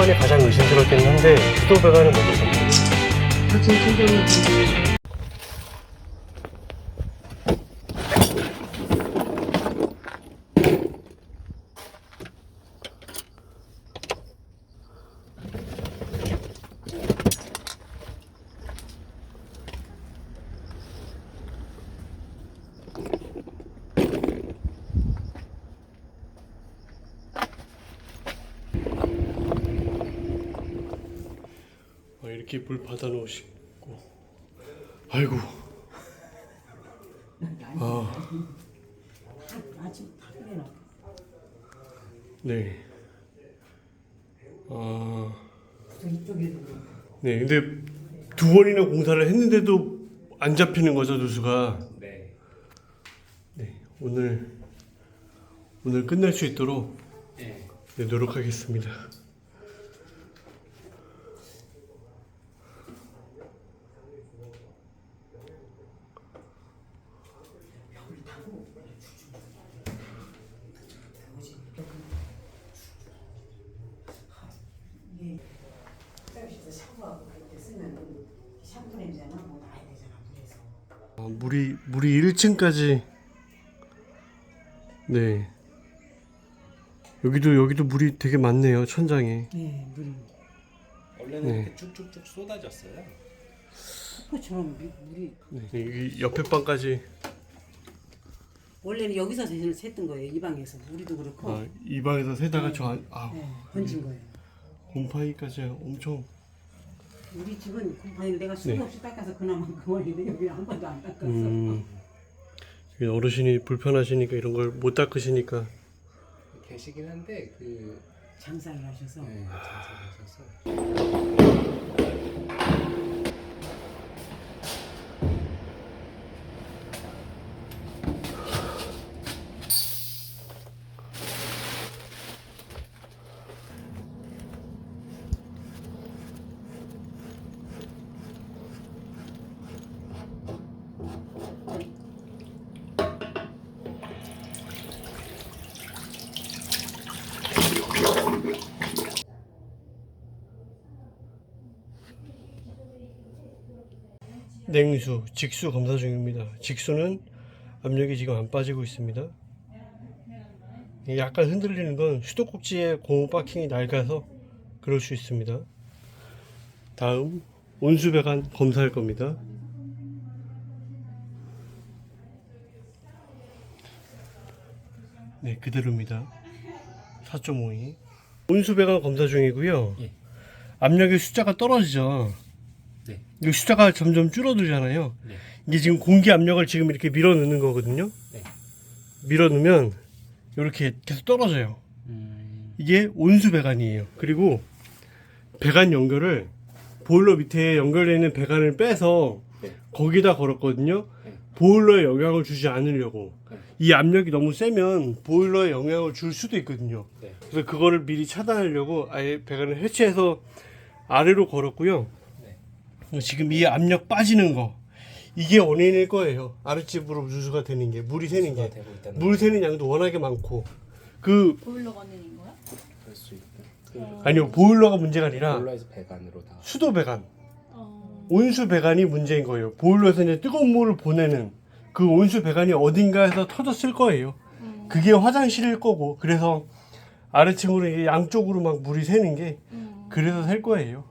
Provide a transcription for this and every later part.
배관이 가장 의심스럽긴 한데 수도 배관은 먼저 섭니다. 사진 충전이 이렇게 물 받아 놓으시고, 아이고, 아침 다 끓여놔. 네, 이쪽에도 그렇고. 네, 근데 두 번이나 공사를 했는데도 안 잡히는 거죠, 누수가. 네. 네, 오늘 끝낼 수 있도록 네. 네, 노력하겠습니다. 이게 서비스에서 샤워하고 그럴 때 쓰면 샴푸 냄새나 뭐 나야 되잖아 물에서. 물이 1층까지. 네. 여기도 물이 되게 많네요, 천장에. 네, 물이 원래는 네. 이렇게 쭉쭉쭉 쏟아졌어요. 그처럼 물이 네, 여기 옆에 방까지. 원래는 여기서 샜던 거예요. 이 방에서 우리도 그렇고. 이 방에서 세다가 네, 번진 거예요. 곰팡이까지 엄청. 우리 집은 곰팡이를 내가 수도 네. 없이 닦아서 그나마 그만인데 여기 한 번도 안 닦았어. 여기 어르신이 불편하시니까 이런 걸 못 닦으시니까. 계시긴 한데 그 장사를 하셔서. 네, 장사하셔서. 냉수, 직수 검사 중입니다. 직수는 압력이 지금 안 빠지고 있습니다. 약간 흔들리는 건 수도꼭지에 고무 바킹이 낡아서 그럴 수 있습니다. 다음 온수배관 검사할 겁니다. 네, 그대로입니다. 4.52. 온수배관 검사 중이고요. 예. 압력의 숫자가 떨어지죠. 네. 이 숫자가 점점 줄어들잖아요. 네. 이게 지금 공기 압력을 지금 이렇게 밀어 넣는 거거든요. 네. 밀어 넣으면 이렇게 계속 떨어져요. 이게 온수 배관이에요. 그리고 배관 연결을 보일러 밑에 연결되어 있는 배관을 빼서 네. 거기다 걸었거든요. 네. 보일러에 영향을 주지 않으려고. 네. 이 압력이 너무 세면 보일러에 영향을 줄 수도 있거든요. 네. 그래서 그거를 미리 차단하려고 아예 배관을 해체해서 아래로 걸었고요. 지금 이 압력 빠지는 거, 이게 원인일 거예요. 아랫집으로 누수가 되는 게, 물이 새는 게. 되고 있다는 물 새는 양도 워낙에 많고. 그 보일러 원인인 거야? 그럴 수 있다. 아니요, 보일러가 문제가 아니라 보일러에서 배관으로 다. 수도 배관, 어... 온수 배관이 문제인 거예요. 보일러에서 이제 뜨거운 물을 보내는 그 온수 배관이 어딘가에서 터졌을 거예요. 그게 화장실일 거고, 그래서 아래층으로 이게 양쪽으로 막 물이 새는 게 그래서 셀 거예요.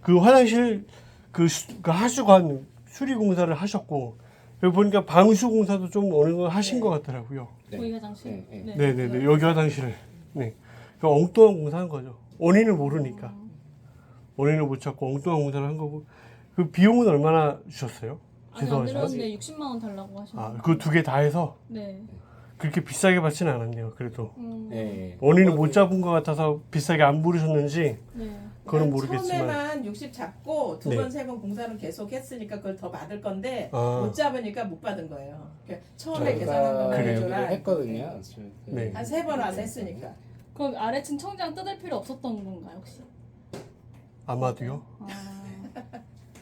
그 화장실 그 하수관 수리 공사를 하셨고, 여기 보니까 방수 공사도 좀 어느 정도 하신 것 같더라고요. 저희 화장실? 네. 네네네, 여기 화장실을. 네. 그 엉뚱한 공사한 거죠. 원인을 모르니까. 원인을 못 찾고 엉뚱한 공사를 한 거고. 그 비용은 얼마나 주셨어요? 아니 안 죄송하지만. 들었는데 60만 원 달라고 하셨는데. 그 두 개 다 해서 네. 그렇게 비싸게 받지는 않았네요. 그래도 네. 원인을 못 잡은 것 같아서 비싸게 안 부르셨는지 네. 그건 모르겠지만. 처음에만 60 잡고 두 네. 번, 세 번 공사는 계속 했으니까 그걸 더 받을 건데 아. 못 잡으니까 못 받은 거예요. 그러니까 처음에 계산한 저희가 것만 그래요. 해줘라. 했거든요. 네. 한 세 번 와서 했으니까. 그럼 아래층 청장 뜯을 필요 없었던 건가요 혹시? 아마도요. 아...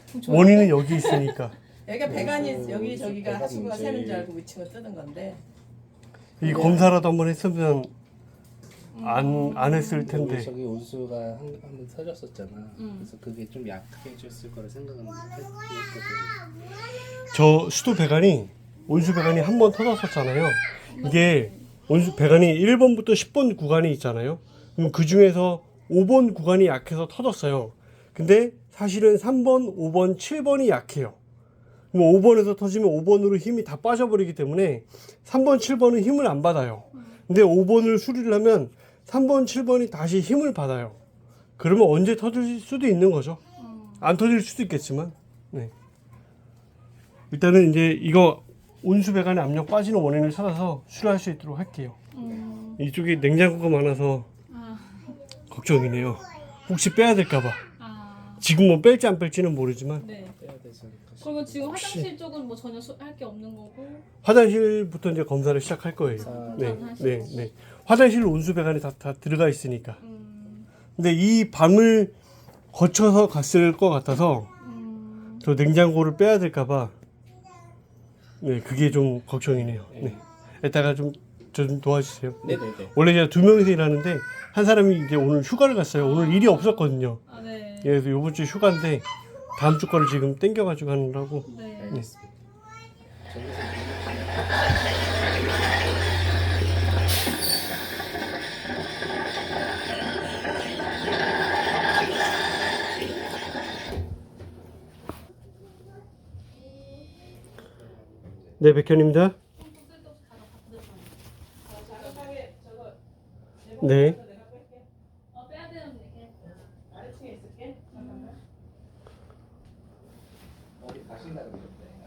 그럼 좋은데? 원인은 여기 있으니까. 여기가 배관이 여기 저기가 배관 하수구가 문제. 새는 줄 알고 위층을 뜯은 건데. 이 검사라도 한번 했으면 안 했을 텐데. 저기 온수가 한번 터졌었잖아. 그래서 그게 좀 약해졌을 거라 생각은 했거든. 저 수도 배관이 온수 배관이 한 번 터졌었잖아요. 이게 온수 배관이 1번부터 10번 구간이 있잖아요. 그럼 그 중에서 5번 구간이 약해서 터졌어요. 근데 사실은 3번, 5번, 7번이 약해요. 그럼 5번에서 터지면 5번으로 힘이 다 빠져버리기 때문에 3번, 7번은 힘을 안 받아요. 근데 5번을 수리를 하면 3번, 7번이 다시 힘을 받아요. 그러면 언제 터질 수도 있는 거죠. 안 터질 수도 있겠지만. 네. 일단은 이제 이거 온수 배관의 압력 빠지는 원인을 찾아서 수리할 수 있도록 할게요. 이쪽에 냉장고가 많아서 걱정이네요. 혹시 빼야 될까봐. 지금 뭐 뺄지 안 뺄지는 모르지만 네. 빼야 되지 않을까 싶어. 그러면 지금 화장실 쪽은 뭐 전혀 할 게 없는 거고. 화장실부터 이제 검사를 시작할 거예요. 네, 네, 네. 화장실 온수 배관이 다 들어가 있으니까. 근데 이 밤을 거쳐서 갔을 것 같아서 저 냉장고를 빼야 될까봐. 네, 그게 좀 걱정이네요. 네. 이따가 좀 저 좀 도와주세요. 네네네. 원래 제가 2명이서 일하는데 한 사람이 이제 오늘 휴가를 갔어요. 오늘 일이 없었거든요. 아, 네. 그래서 이번 주 휴가인데 다음 주 거를 지금 땡겨가지고 하느라고. 네. 알겠습니다. 네, 백현입니다. 네. 빼야 되는데.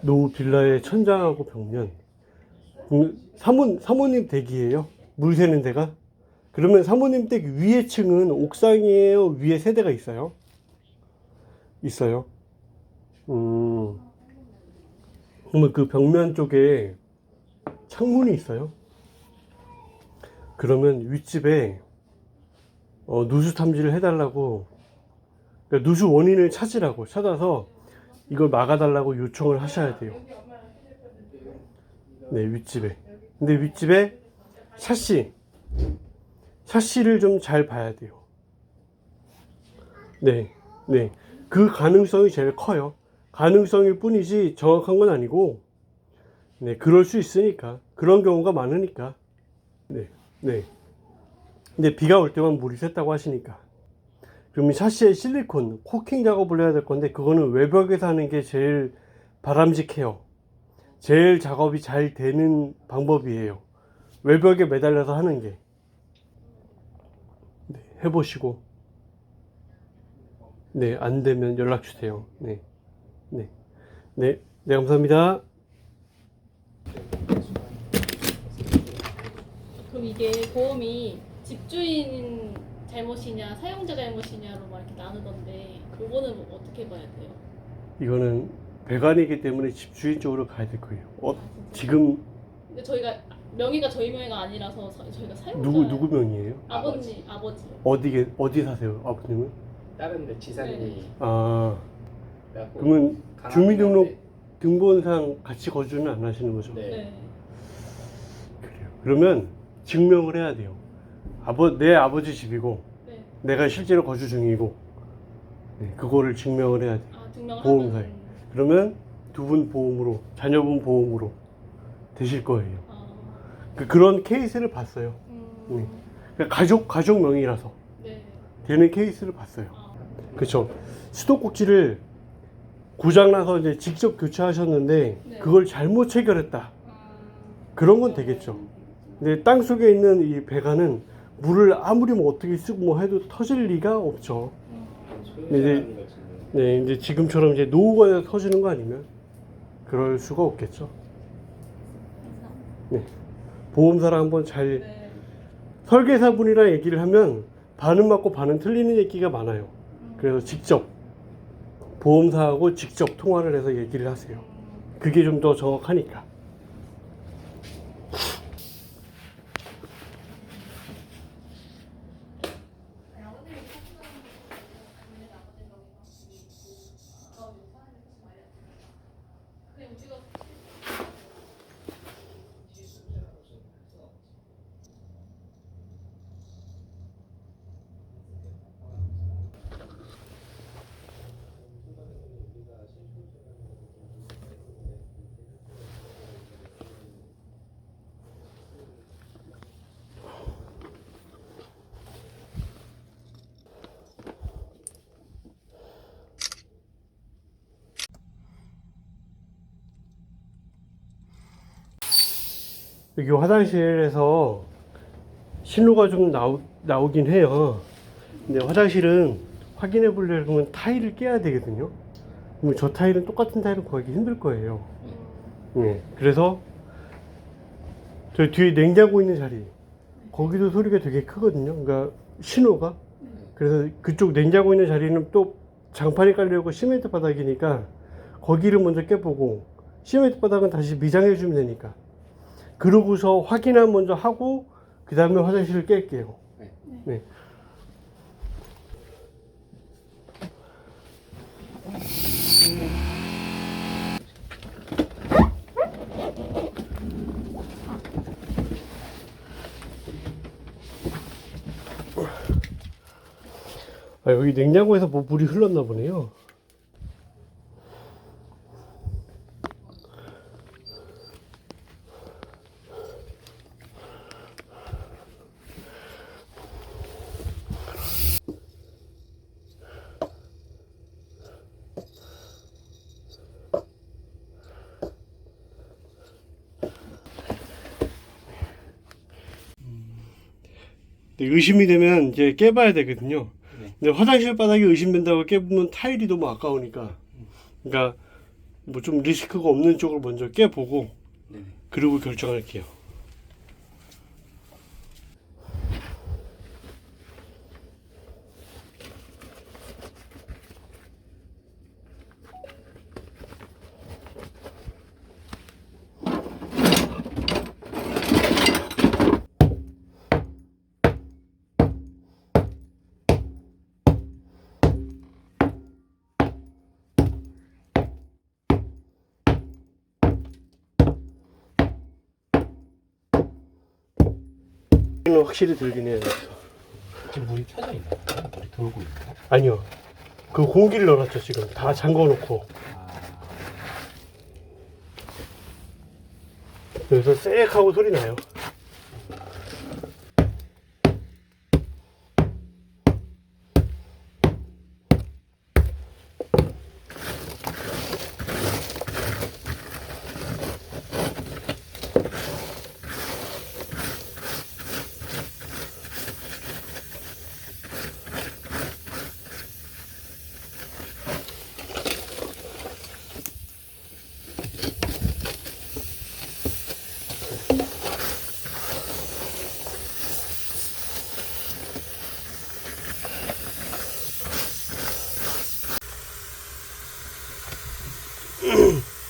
노후 빌라의 천장하고 벽면. 사모님 댁이에요. 물 새는 데가. 그러면 사모님 댁 위에 층은 옥상이에요? 위에 세대가 있어요? 있어요. 그러면 그 벽면 쪽에 창문이 있어요? 그러면 윗집에 누수 탐지를 해달라고, 그러니까 누수 원인을 찾아서 이걸 막아달라고 요청을 하셔야 돼요. 네, 윗집에. 근데 윗집에 샤시를 좀 잘 봐야 돼요. 네, 네. 그 가능성이 제일 커요. 가능성일 뿐이지 정확한 건 아니고, 네, 그럴 수 있으니까. 그런 경우가 많으니까. 네, 네. 근데 비가 올 때만 물이 샜다고 하시니까. 그럼 이 샤시에 실리콘, 코킹 작업을 해야 될 건데, 그거는 외벽에서 하는 게 제일 바람직해요. 제일 작업이 잘 되는 방법이에요. 외벽에 매달려서 하는 게. 네, 해보시고. 네, 안 되면 연락 주세요. 네, 네, 네, 네, 감사합니다. 그럼 이게 보험이 집주인 잘못이냐 사용자 잘못이냐로 막 이렇게 나누던데 그거는 뭐 어떻게 봐야 돼요? 이거는 배관이기 때문에 집주인 쪽으로 가야 될 거예요. 지금 근데 저희가 명의가 저희 명의가 아니라서 저희가 사용자 누구 명의예요? 아버지요. 어디 사세요, 아버님은? 다른 데 지사님이 네. 아, 갖고 그러면 강압이라는데. 주민등록 등본상 같이 거주는 안 하시는 거죠? 네. 네. 그래요. 그러면 증명을 해야 돼요. 내 아버지 집이고 네. 내가 실제로 거주 중이고, 네, 그거를 증명을 해야 돼요. 아 증명을 보험사에. 하면 그러면 두 분 보험으로, 자녀분 보험으로 되실 거예요. 그런 케이스를 봤어요. 네. 그러니까 가족 명의라서 네. 되는 케이스를 봤어요. 그렇죠. 수도꼭지를 고장나서 이제 직접 교체하셨는데 네. 그걸 잘못 체결했다. 그런 건 되겠죠. 근데 땅 속에 있는 이 배관은 물을 아무리 뭐 어떻게 쓰고 뭐 해도 터질 리가 없죠. 소유자라는 거지. 네, 이제 지금처럼 이제 노후가 돼서 터지는 거 아니면 그럴 수가 없겠죠. 네. 보험사랑 한번 잘 네. 설계사분이랑 얘기를 하면 반은 맞고 반은 틀리는 얘기가 많아요. 그래서 직접 보험사하고 직접 통화를 해서 얘기를 하세요. 그게 좀 더 정확하니까. 여기 화장실에서 신호가 좀 나오긴 해요. 근데 화장실은 확인해 보려면 타일을 깨야 되거든요. 그럼 저 타일은 똑같은 타일을 구하기 힘들 거예요. 네, 그래서 저 뒤에 냉장고 있는 자리 거기도 소리가 되게 크거든요. 그러니까 신호가. 그래서 그쪽 냉장고 있는 자리는 또 장판이 깔려있고 시멘트 바닥이니까 거기를 먼저 깨보고 시멘트 바닥은 다시 미장해 주면 되니까 그러고서 확인을 먼저 하고 그 다음에 화장실을 깰게요. 네. 아, 여기 냉장고에서 뭐 물이 흘렀나 보네요. 의심이 되면 이제 깨봐야 되거든요. 근데 화장실 바닥이 의심된다고 깨보면 타일이 너무 아까우니까. 그러니까 뭐 좀 리스크가 없는 쪽을 먼저 깨보고 그리고 결정할게요. 확실히 들긴 해요. 지금 물이 켜져 있나요? 물이 돌고 있나요? 아니요. 그 공기를 넣어놨죠, 지금. 다 잠궈 놓고. 여기서 쎄익 하고 소리 나요.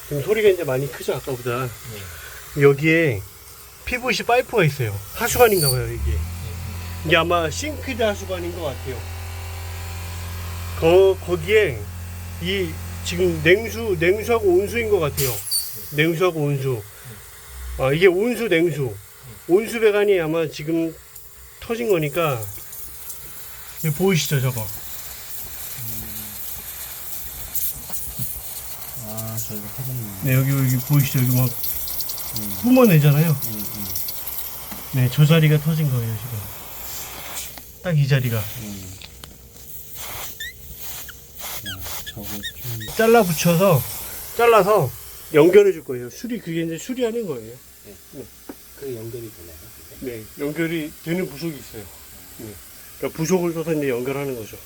지금 소리가 이제 많이 크죠, 아까보다. 여기에 PVC 파이프가 있어요. 하수관인가 봐요, 이게 아마 싱크대 하수관인 것 같아요. 거기에 이 지금 냉수하고 온수인 것 같아요. 냉수하고 온수. 아, 이게 온수 배관이 아마 지금 터진 거니까. 여기 보이시죠, 저거? 아, 저희가 터졌네요. 네, 여기 보이시죠? 여기 막 뿜어내잖아요. 네, 저 자리가 터진 거예요, 지금. 딱 이 자리가. 저거 좀 잘라서 연결해 줄 거예요. 그게 이제 수리하는 거예요. 그 연결이 되나요? 그게? 네, 연결이 되는 부속이 있어요. 네. 그러니까 부속을 써서 이제 연결하는 거죠.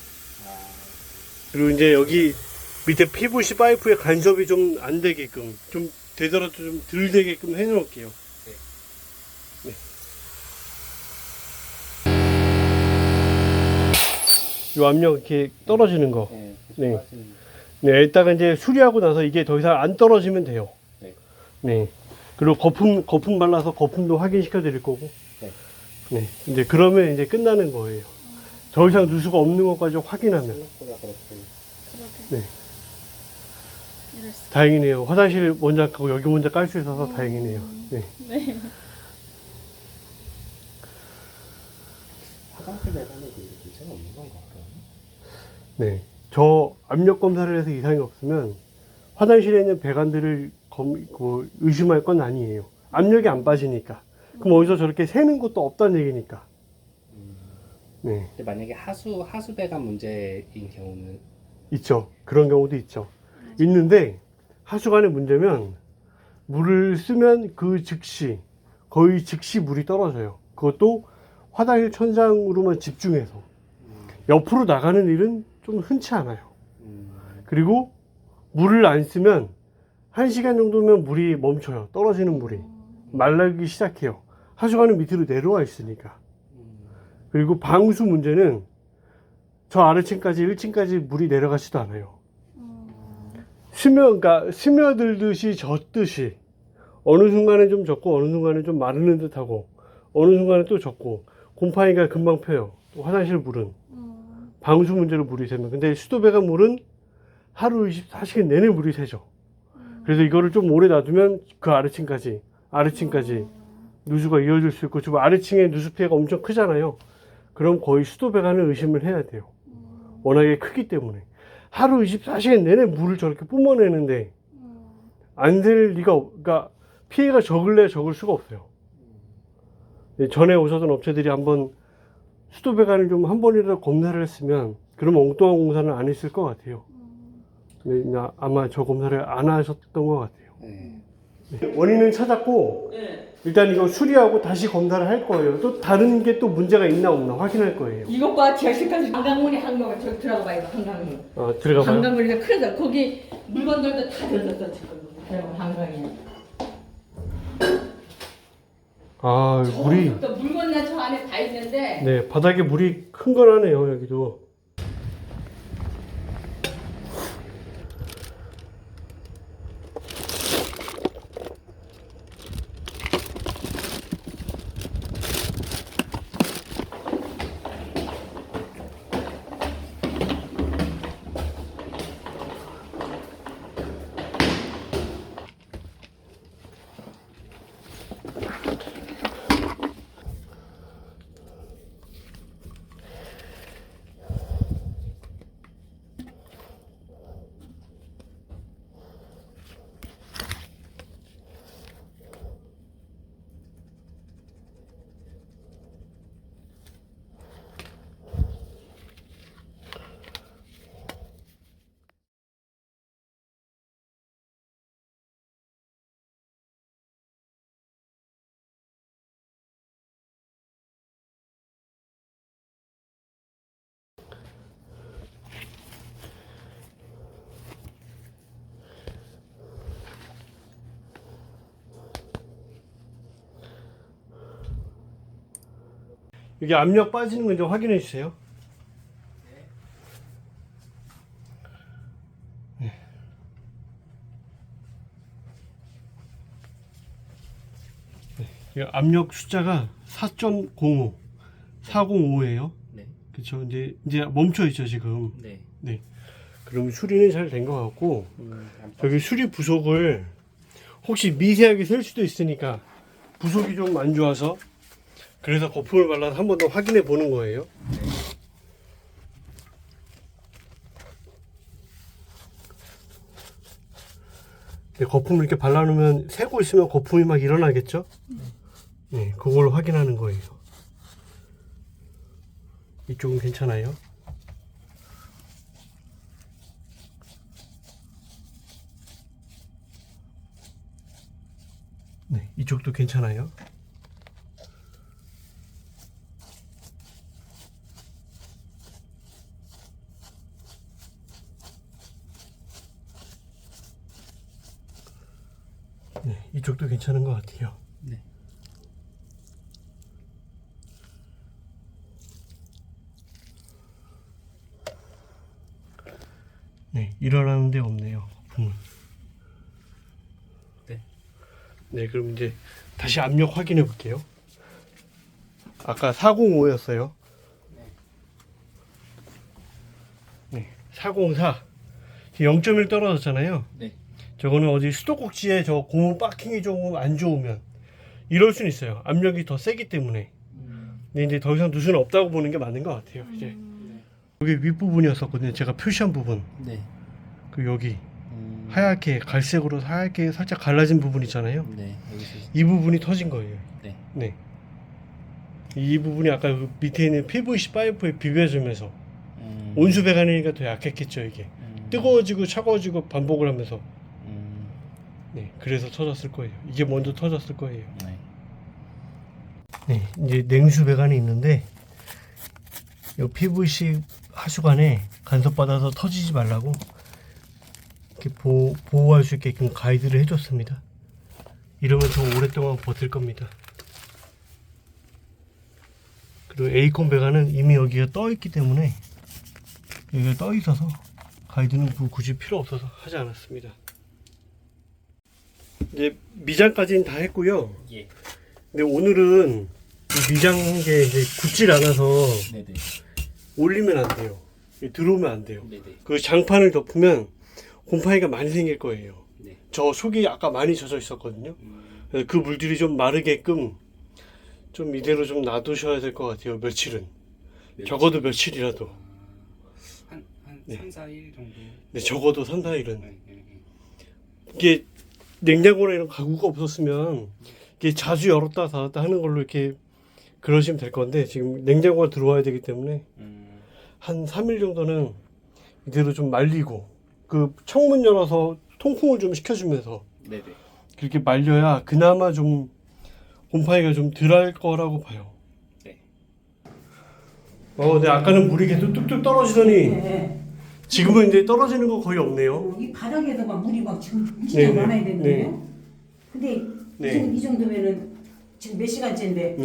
그리고 이제 여기 밑에 PVC 파이프에 간섭이 좀 안 되게끔, 좀 되더라도 좀 덜 되게끔 해 놓을게요. 네. 요 압력 이렇게 떨어지는 거. 네. 네, 이따가 이제 수리하고 나서 이게 더 이상 안 떨어지면 돼요. 네. 네. 그리고 거품 발라서 거품도 확인시켜 드릴 거고. 네. 네. 이제 그러면 이제 끝나는 거예요. 더 이상 누수가 없는 것까지 확인하면. 생각보다 그렇고. 네. 다행이네요. 화장실 먼저 가고 여기 먼저 깔 수 있어서 다행이네요. 네. 네. 화장실 배관에 문제가 없는 건가? 네. 저 압력 검사를 해서 이상이 없으면 화장실에 있는 배관들을 의심할 건 아니에요. 압력이 안 빠지니까. 그럼 어디서 저렇게 새는 것도 없다는 얘기니까. 네. 근데 만약에 하수 배관 문제인 경우는 있죠. 그런 경우도 있죠. 있는데 하수관의 문제면 물을 쓰면 그 즉시 거의 즉시 물이 떨어져요. 그것도 화장실 천장으로만 집중해서. 옆으로 나가는 일은 좀 흔치 않아요. 그리고 물을 안 쓰면 1시간 정도면 물이 멈춰요. 떨어지는 물이 말라기 시작해요. 하수관은 밑으로 내려와 있으니까. 그리고 방수 문제는 저 아래층까지 1층까지 물이 내려가지도 않아요. 그러니까 스며들듯이 젖듯이 어느 순간에 좀 젖고 어느 순간에 좀 마르는 듯하고 어느 순간에 또 젖고 곰팡이가 금방 펴요. 또 화장실 물은 방수 문제로 물이 새면. 근데 수도배관 물은 하루 24시간 내내 물이 새죠. 그래서 이거를 좀 오래 놔두면 그 아래층까지 누수가 이어질 수 있고, 지금 아래층에 누수 피해가 엄청 크잖아요. 그럼 거의 수도배관을 의심을 해야 돼요. 워낙에 크기 때문에. 하루 24시간 내내 물을 저렇게 뿜어내는데 안 될 리가 그러니까 피해가 적을래 적을 수가 없어요. 전에 오셨던 업체들이 한번 수도배관을 좀 한 번이라도 검사를 했으면 그럼 엉뚱한 공사는 안 했을 것 같아요. 아마 저 검사를 안 하셨던 것 같아요. 원인은 찾았고 일단 이거 수리하고 다시 검사를 할 거예요. 또 다른 게 또 문제가 있나 없나 확인할 거예요. 이것과 제시까지 한강문이 한강 저기 들어가 봐요. 한강문. 들어가 봐요. 한강문이 크다. 거기 물건들도 다 들렸어 지금. 한강에. 물이 또 물건이나 저 안에 다 있는데. 네, 바닥에 물이 큰 건 하네요, 여기도. 여기 압력 빠지는 거 좀 확인해 주세요. 이 압력 숫자가 4.05, 405예요. 네. 그렇죠. 이제 멈춰 있죠 지금. 네. 네. 그럼 수리는 잘 된 것 같고 저기 수리 부속을 혹시 미세하게 셀 수도 있으니까 부속이 좀 안 좋아서 그래서 거품을 발라서 한 번 더 확인해 보는 거예요. 거품을 이렇게 발라놓으면 새고 있으면 거품이 막 일어나겠죠? 네, 그걸 확인하는 거예요. 이쪽은 괜찮아요. 네, 이쪽도 괜찮아요. 네, 이쪽도 괜찮은 것 같아요. 네. 네, 일어나는 데 없네요. 네. 네, 그럼 이제 다시 압력 확인해 볼게요. 아까 405였어요. 네, 404. 0.1 떨어졌잖아요. 네. 저거는 어디 수도꼭지에 저 고무 박킹이 조금 안 좋으면 이럴 수는 있어요. 압력이 더 세기 때문에. 근데 이제 더 이상 누수는 없다고 보는 게 맞는 것 같아요. 이제 여기 윗부분이었었거든요. 제가 표시한 부분. 네. 그 여기 하얗게 갈색으로 하얗게 살짝 갈라진 부분 있잖아요. 네. 여기서. 이 부분이 터진 거예요. 네. 네. 이 부분이 아까 그 밑에 있는 PVC 파이프에 비벼지면서 온수 배관이니까 더 약했겠죠. 이게 뜨거워지고 차가워지고 반복을 하면서. 네, 그래서 터졌을 거예요. 이게 먼저 터졌을 거예요. 네. 네, 이제 냉수 배관이 있는데 이 PVC 하수관에 간섭받아서 터지지 말라고 이렇게 보호할 수 있게끔 가이드를 해줬습니다. 이러면 더 오랫동안 버틸 겁니다. 그리고 에이콘 배관은 이미 여기가 떠 있기 때문에 여기가 떠 있어서 가이드는 굳이 필요 없어서 하지 않았습니다. 이제 미장까지는 다 했고요. 예. 근데 오늘은 이 미장한 게 이제 굳질 않아서 네네. 올리면 안 돼요. 들어오면 안 돼요. 네네. 그 장판을 덮으면 곰팡이가 많이 생길 거예요. 네. 저 속이 아까 많이 젖어 있었거든요. 그래서 그 물들이 좀 마르게끔 좀 이대로 좀 놔두셔야 될 것 같아요. 며칠은. 적어도 며칠이라도. 한 네. 3, 4일 정도. 네, 적어도 3, 4일은. 네. 이게 냉장고나 이런 가구가 없었으면 이게 자주 열었다 닫았다 하는 걸로 이렇게 그러시면 될 건데 지금 냉장고가 들어와야 되기 때문에 한 3일 정도는 이대로 좀 말리고 그 창문 열어서 통풍을 좀 시켜주면서 네네. 그렇게 말려야 그나마 좀 곰팡이가 좀 덜 할 거라고 봐요. 네. 근데 아까는 물이 계속 뚝뚝 떨어지더니 네. 지금은 이제 떨어지는 거 거의 없네요. 이 바닥에도 막 물이 막 지금 진짜 네, 네, 많아야 되거든요. 네. 근데 네. 이 정도면은 지금 몇 시간째인데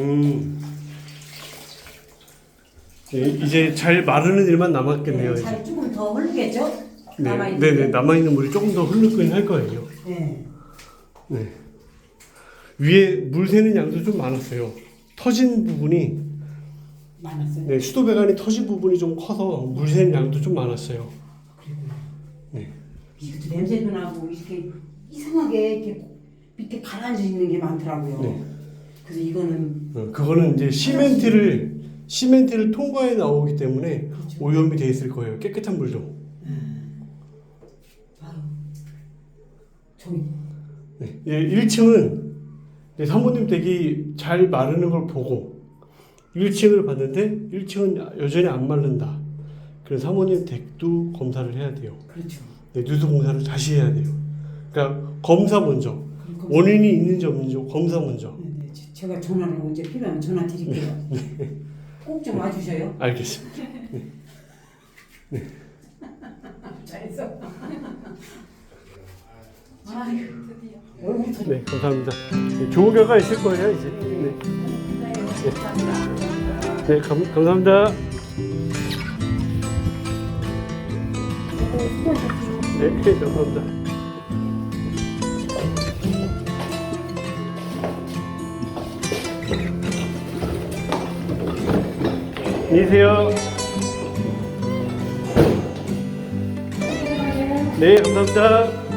네, 이제 잘 마르는 일만 남았겠네요. 이제. 잘 조금 더 흐르겠죠? 네, 남아있는 네네 게. 남아있는 물이 조금 더 흐르긴 할 거예요. 네. 네. 위에 물 새는 양도 좀 많았어요. 터진 부분이 많았어요. 네, 수도 배관이 터진 부분이 좀 커서 물 새는 양도 좀 많았어요. 네. 이것도 냄새도 나고 이렇게 이상하게 이렇게 밑에 가라앉아 있는 게 많더라고요. 네. 그래서 이거는 그거는 이제 시멘트를 통과해 나오기 때문에 그렇죠. 오염이 돼 있을 거예요. 깨끗한 물도. 아유 저기 네. 1층은 사모님 댁이 잘 마르는 걸 보고 1층을 봤는데 1층은 여전히 안 마른다. 그래서 사모님 댁도 검사를 해야 돼요. 그렇죠. 네, 누수 공사를 다시 해야 돼요. 그러니까 검사 먼저. 원인이 있는지 없는지 검사 먼저. 네, 제가 전화를 언제 필요하면 전화 드릴게요. 꼭 좀 와주셔요. 알겠습니다. 잘했어. 아유, 얼굴 네, 감사합니다. 네, 좋은 결과 있을 거예요, 이제. 네. 네, 감사합니다. 네, 감사합니다. 안녕히 계세요. 네, 감사합니다.